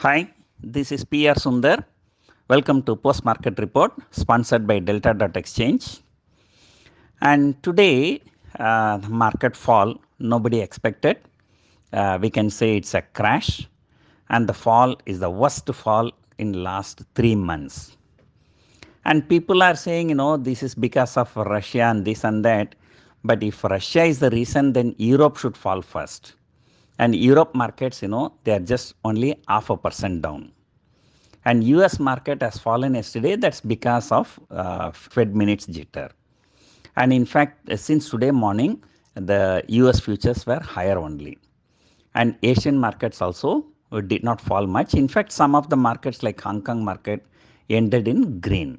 Hi, this is PR Sundar. Welcome to Post Market Report sponsored by Delta.exchange. And today, the market fall nobody expected. We can say it's a crash, and the fall is the worst fall in last 3 months. And people are saying, this is because of Russia and this and that. But if Russia is the reason, then Europe should fall first. And Europe markets, they are just only 0.5% down. And US market has fallen yesterday. That's because of Fed minutes jitter. And in fact, since today morning, the US futures were higher only. And Asian markets also did not fall much. In fact, some of the markets like Hong Kong market ended in green.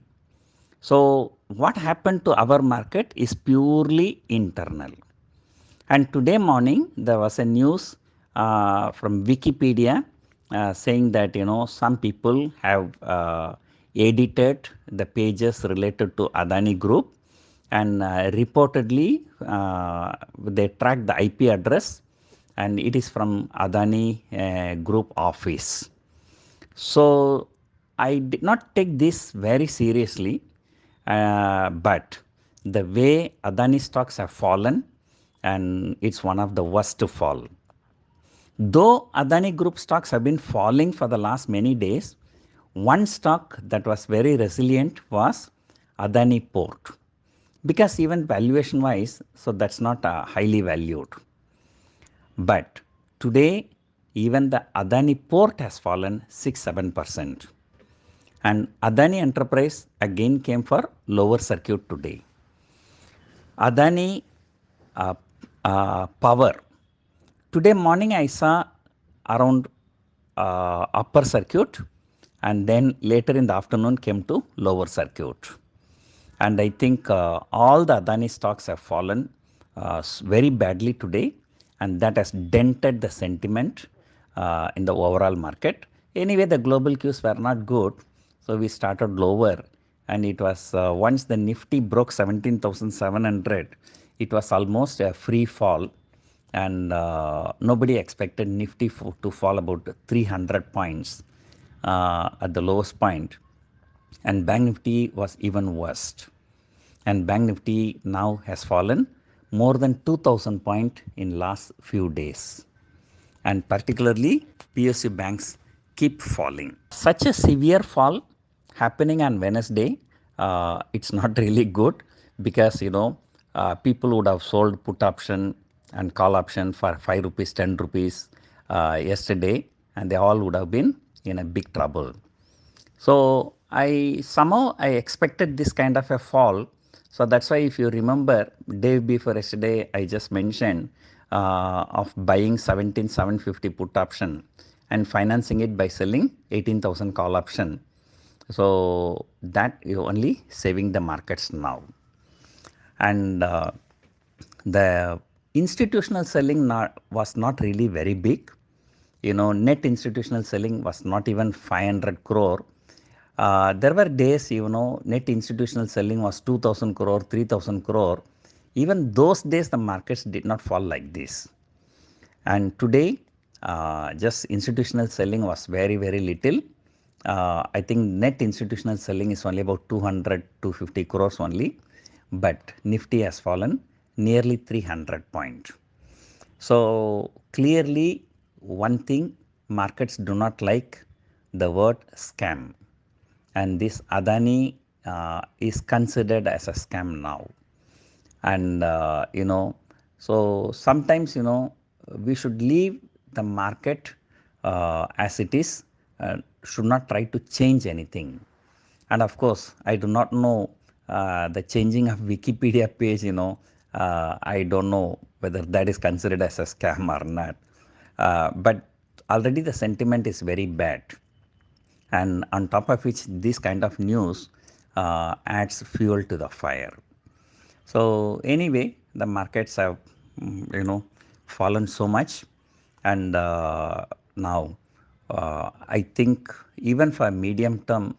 So what happened to our market is purely internal. And today morning, there was a news from Wikipedia saying that, some people have edited the pages related to Adani Group, and reportedly they tracked the IP address, and it is from Adani Group office. So I did not take this very seriously, but the way Adani stocks have fallen, and it's one of the worst to fall. Though Adani Group stocks have been falling for the last many days, one stock that was very resilient was Adani Port. Because even valuation wise, so that's not highly valued. But today, even the Adani Port has fallen 6-7%. And Adani Enterprise again came for lower circuit today. Adani Power. Today morning I saw around upper circuit, and then later in the afternoon came to lower circuit. And I think all the Adani stocks have fallen very badly today, and that has dented the sentiment in the overall market. Anyway, the global cues were not good, so we started lower, and it was once the Nifty broke 17,700, it was almost a free fall, and nobody expected Nifty to fall about 300 points at the lowest point, and Bank Nifty was even worse. And Bank Nifty now has fallen more than 2,000 points in last few days. And particularly PSU banks keep falling. Such a severe fall happening on Wednesday, it's not really good, because people would have sold put option and call option for 5 rupees, 10 rupees yesterday, and they all would have been in a big trouble. So I expected this kind of a fall. So that's why, if you remember, day before yesterday, I just mentioned of buying 17,750 put option and financing it by selling 18,000 call option. So that is only saving the markets now. And the institutional selling was not really very big. Net institutional selling was not even 500 crore. There were days, net institutional selling was 2,000 crore, 3,000 crore. Even those days, the markets did not fall like this. And today, just institutional selling was very, very little. I think net institutional selling is only about 200, 250 crores only. But Nifty has fallen nearly 300 points. So clearly, one thing, markets do not like the word scam. And this Adani is considered as a scam now. And so sometimes we should leave the market as it is, should not try to change anything. And of course, I do not know the changing of Wikipedia page. I don't know whether that is considered as a scam or not. But already the sentiment is very bad. And on top of which, this kind of news adds fuel to the fire. So anyway, the markets have fallen so much, and now I think even for medium term,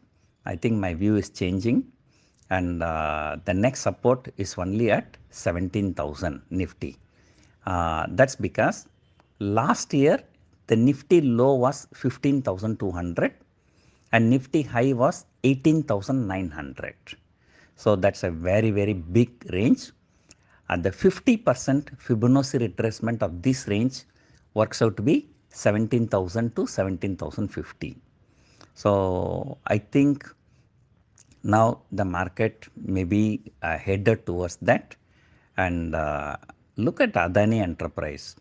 I think my view is changing, and the next support is only at 17,000 Nifty. That's because last year the Nifty low was 15,200 and Nifty high was 18,900. So that's a very, very big range. And the 50% Fibonacci retracement of this range works out to be 17,000 to 17,050. So I think now the market may be headed towards that. And look at Adani Enterprise.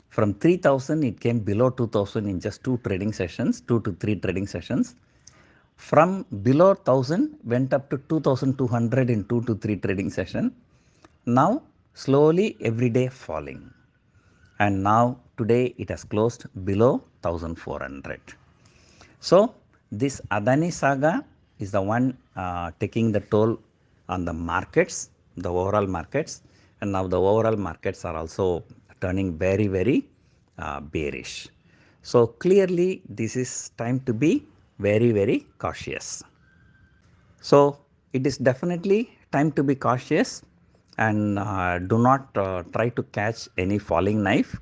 From 3,000 it came below 2,000 in just 2 to 3 trading sessions. From below 1,000 went up to 2,200 in 2 to 3 trading session. Now slowly every day falling. And now today it has closed below 1,400. So this Adani saga is the one taking the toll on the markets, the overall markets, and now the overall markets are also turning very, very bearish. So clearly this is time to be very, very cautious. So it is definitely time to be cautious and do not try to catch any falling knife.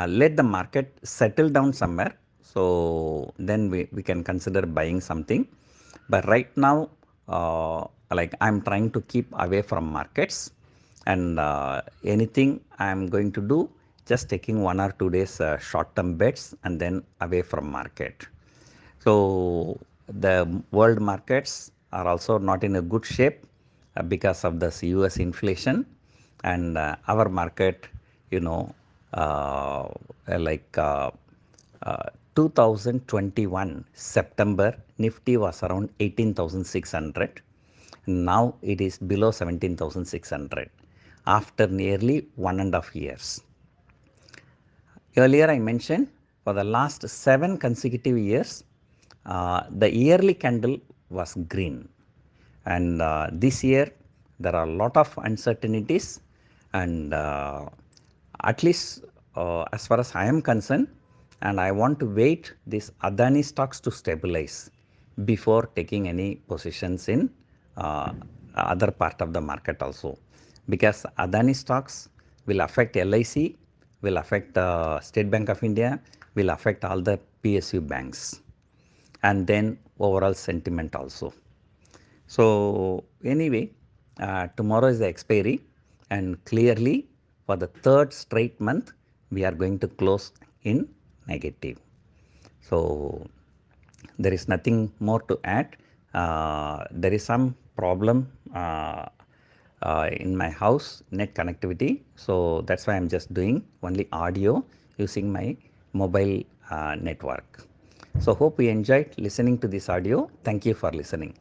Let the market settle down somewhere. So then we can consider buying something. But right now, like I'm trying to keep away from markets, and anything I'm going to do, just taking 1 or 2 days short-term bets and then away from market. So the world markets are also not in a good shape because of this US inflation, and our market, you know, like 2021 September Nifty was around 18,600. Now it is below 17,600 after nearly 1.5 years. Earlier I mentioned for the last 7 consecutive years, the yearly candle was green. And this year there are a lot of uncertainties, and at least as far as I am concerned, and I want to wait this Adani stocks to stabilize before taking any positions in other part of the market also, because Adani stocks will affect LIC, will affect State Bank of India, will affect all the PSU banks, and then overall sentiment also. So anyway, tomorrow is the expiry, and clearly for the 3rd straight month we are going to close in negative. So there is nothing more to add. There is some problem in my house, net connectivity. So that's why I'm just doing only audio using my mobile network. So hope you enjoyed listening to this audio. Thank you for listening.